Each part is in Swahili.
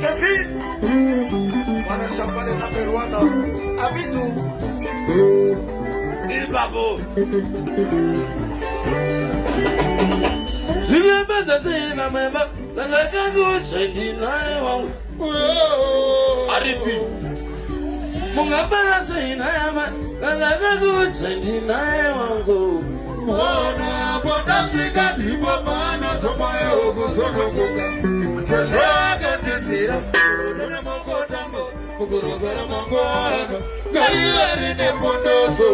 Kevin, wana shambale na peruana, abitu, ibabo. Zina bata zina mema, na kagu sendi na wangu. Aripi, munga bata zina yama, na kagu sendi na wangu. Mwana bata zika dipo mana tomayo kusono kuka. Tashwaga titira, na mongo tambo, mugurugara mongo ano, gari ne pondoso.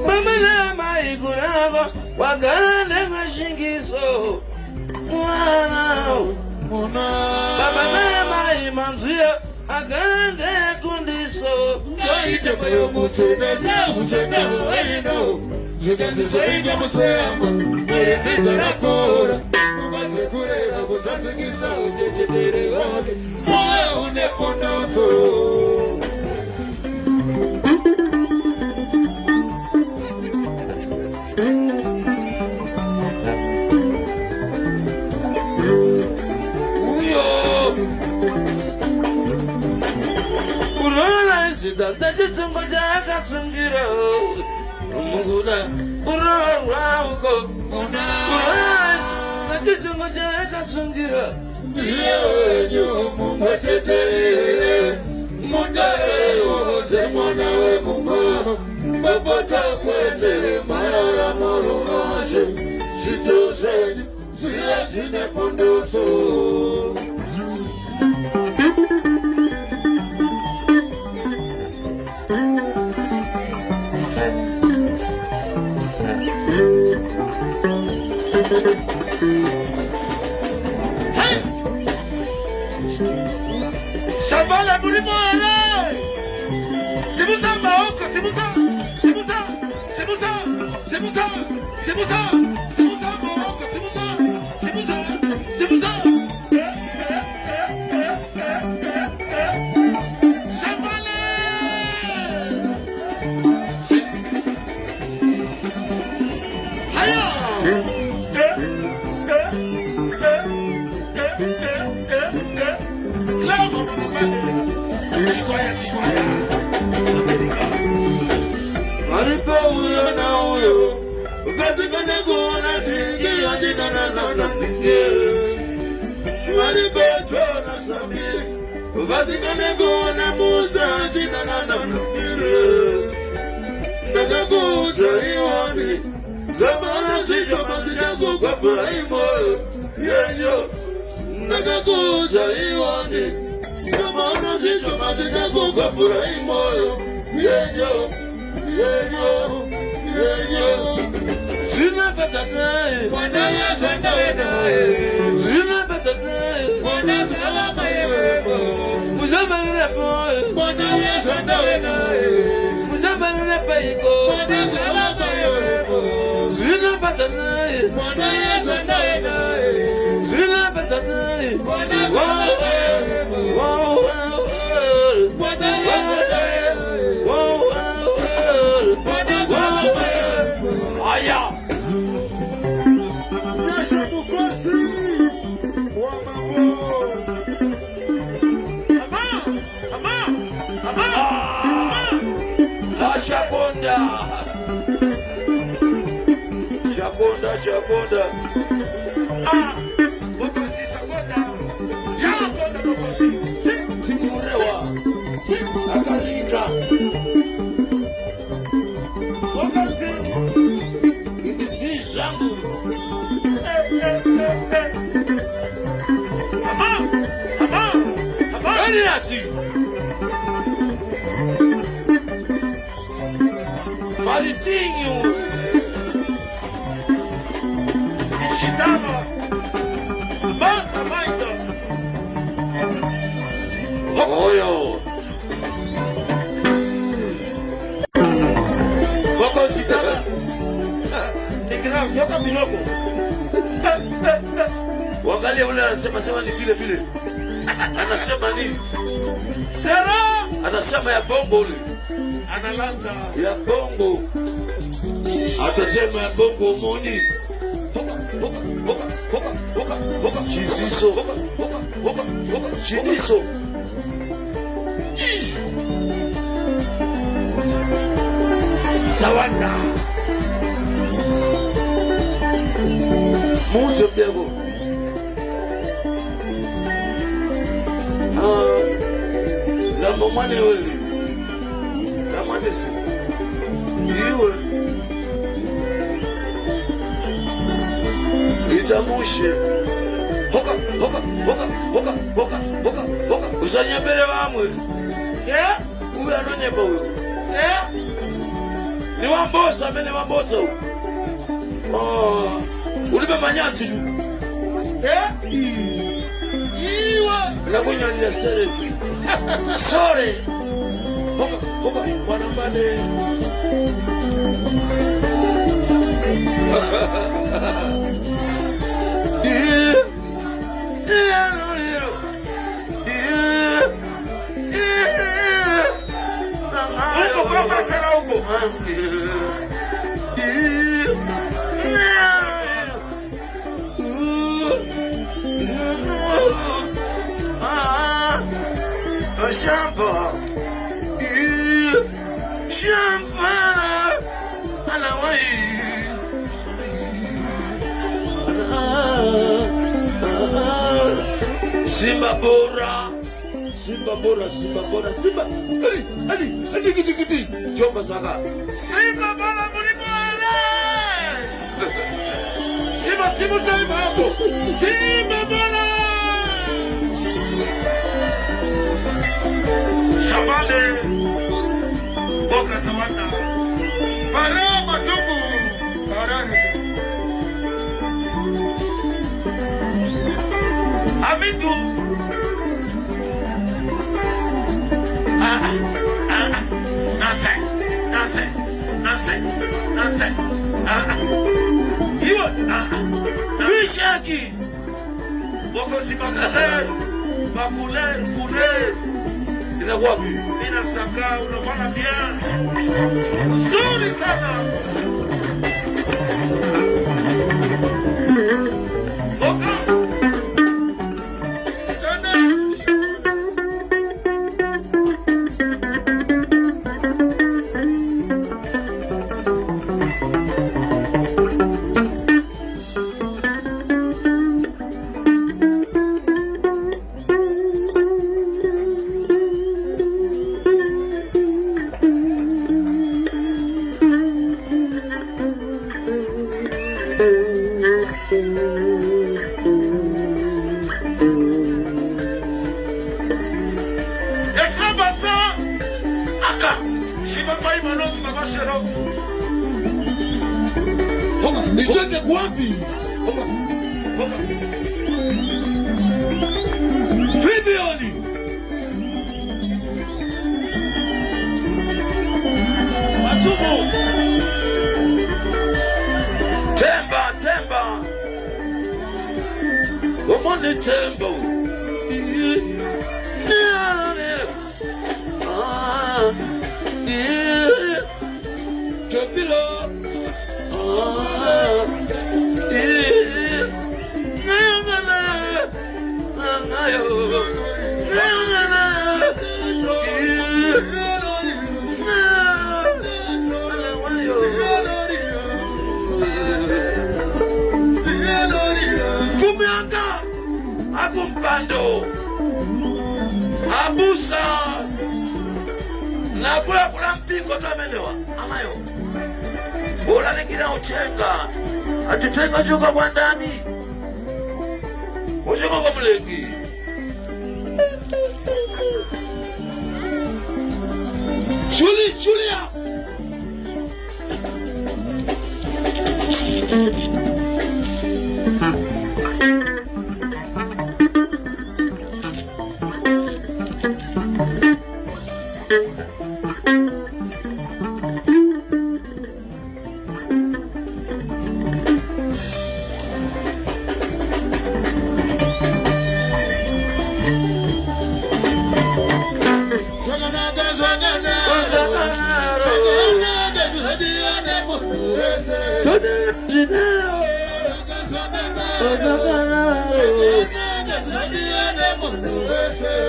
Mama mai gurago, wagane ngashingiso. Mwana, baba mai manzia, agande kundiso. Gaite mayo mucheneza, mucheneza waino. Jiganze zaidi musema, mweleze zarakora. Mwaze kurera kusanze kisa uchechetere wake. Moyo uneponoto. Tante tungo jaga sungira, mugura ura uko. Uras, tante tungo jaga sungira. Diyo mungachete, mutare ose mwana we mungo. Babota kwete marara moro ashe, shitose, siya sine pondoso. Hey! Shabala Burimore! Sibuza Maoko, Sibuza Maoko, Sibuza Shabala! Hiya! Aripa uyo na uyo, ukazikane kuona dingi yoji na dingi. Aripa chona sami, ukazikane kuona musa jina na dingi. Nakakuza iwani, zamana zisha mazina kukafura imo. Yenyo, nakakuza iwani, zamana zisha mazina kukafura imo. Yenyo. Zina patate, mwana ya sanda wenae. Zina patate, mwana salama yewepo. Muzamani nepo, mwana ya sanda wenae. Muzamani nepaiko, mwana salama yewepo. Zina patate, mwana ya sanda wenae. Zina patate, mwana salama yewepo. Mwana ya sanda wewepo. Aya! Yasha Mukosi wa mambo. Ama. Shabonda. Mukosi Sabonda. Shabonda Mukosi. Timurewa. Akalita. Eliasi Malitinho Ichitama Basta Maito Oyo Wako sitama Nikina yoka minoko Angalia ule anasema sema ni vile vile. Anasema nini? Sera anasema ya bongo ule. Analanga ya bongo. Atasema ya bongo moni. Hoka chiziso. Hoka chiniso. Sawanda. Mucho piego. Namba mwane wewe. Namba tesi. Iwe. Itamushe. Hoka. Usanyebele wamwe. Yeah. Uwe anonyeba uwe. Yeah. Ni wambosa, mene wambosa uwe. Ulibe manyasi juu. Yeah. Iwa. Nakunya nila stereki. Sorry. Hoka. Wanambale. Shamba, shamba, alawai, Simba bora. Adi gidi. Jomba saka. Simba bora mulikwana. Simba hapo. Simba bora. Shabale. Boka Sawanda. Para matubu. Parani. Amitu. Nonsense. You Wishaki. Boko si Bakuler. Ina wapi? Ina saka unafanya bien. Nzuri sana. Boka. Nitoke kwapi? Vibioni. Matubu. Temba. Omone tembo. Kefilo. Fumianga akumpando abusa na kula mpingo tamelewa amayo ula nikina uchenga atitenga chuka kwa ndani uchuka kwa mlengi Julia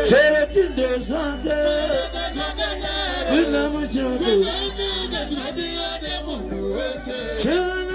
Charity does not Children